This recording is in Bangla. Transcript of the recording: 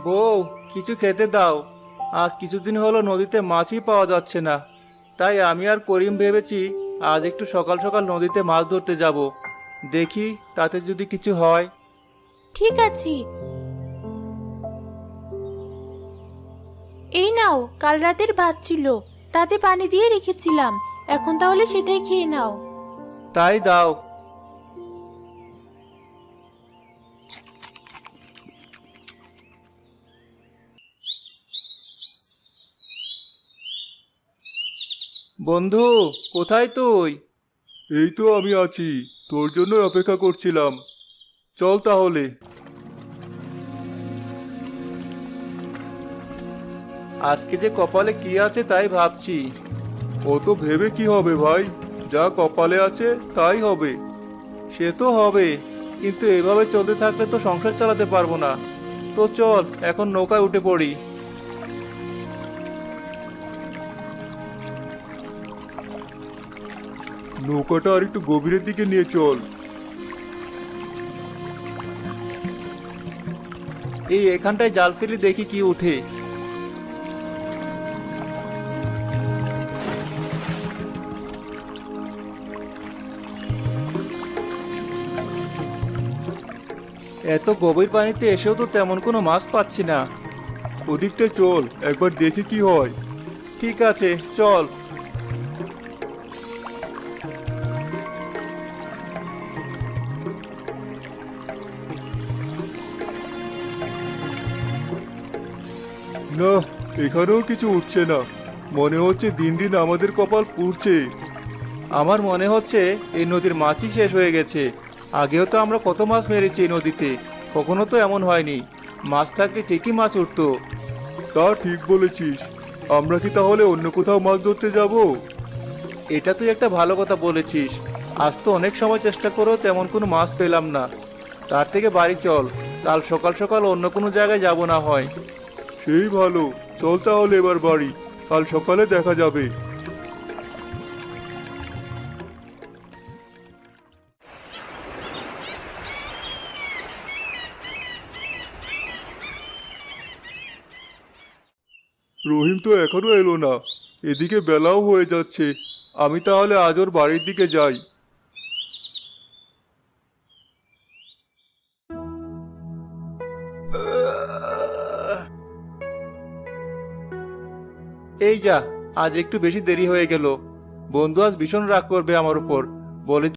বউ, কিছু খেতে দাও। আজ কিছুদিন হলো নদীতে মাছই পাওয়া যাচ্ছে না। তাই আমি আর করিম ভেবেছি আজ একটু সকাল সকাল নদীতে মাছ ধরতে যাব। দেখি তাতে যদি কিছু হয়। ঠিক আছে, এই নাও, কাল রাতের ভাত ছিল, তাতে পানি দিয়ে রেখেছিলাম। এখন তাহলে সেটাই খেয়ে নাও। তাই দাও। বন্ধু, কোথায় তুই? এই তো আমি আছি, তোর জন্য অপেক্ষা করছিলাম। চল তাহলে। আজকে যে কপালে কি আছে তাই ভাবছি। ও তো ভেবে কি হবে ভাই, যা কপালে আছে তাই হবে। সে তো হবে, কিন্তু এভাবে চলতে থাকলে তো সংসার চালাতে পারবো না। তো চল এখন নৌকায় উঠে পড়ি। নৌকাটা আর একটু গভীরের দিকে নিয়ে চল। এই এখানটায় জাল ফেলি, দেখি কি উঠে। এত গভীর পানিতে এসেও তো তেমন কোনো মাছ পাচ্ছি না। ওদিকটায় চল, একবার দেখি কি হয়। ঠিক আছে, চল। না, এখানেও কিছু উঠছে না। মনে হচ্ছে দিন দিন আমাদের কপাল পুড়ছে। আমার মনে হচ্ছে এই নদীর মাছই শেষ হয়ে গেছে। আগেও তো আমরা কত মাছ মেরেছি এই নদীতে, কখনো তো এমন হয়নি। মাছ থাকলে ঠিকই মাছ উঠতো। তা ঠিক বলেছিস। আমরা কি তাহলে অন্য কোথাও মাছ ধরতে যাব? এটা তুই একটা ভালো কথা বলেছিস। আজ তো অনেক সময় চেষ্টা করেও তেমন কোনো মাছ পেলাম না। তার থেকে বাড়ি চল, কাল সকাল সকাল অন্য কোনো জায়গায় যাব না হয়। সেই ভালো, চল তাহলে এবার বাড়ি, কাল সকালে দেখা যাবে। রহিম তো এখনো এলো না। এদিকে বেলাও হয়ে যাচ্ছে। আমি তাহলে আজ ওর বাড়ির দিকে যাই। এই যা, আজ একটু বেশি দেরি হয়ে গেল। বন্ধু আজ ভীষণ রাগ করবে আমার উপর। বলে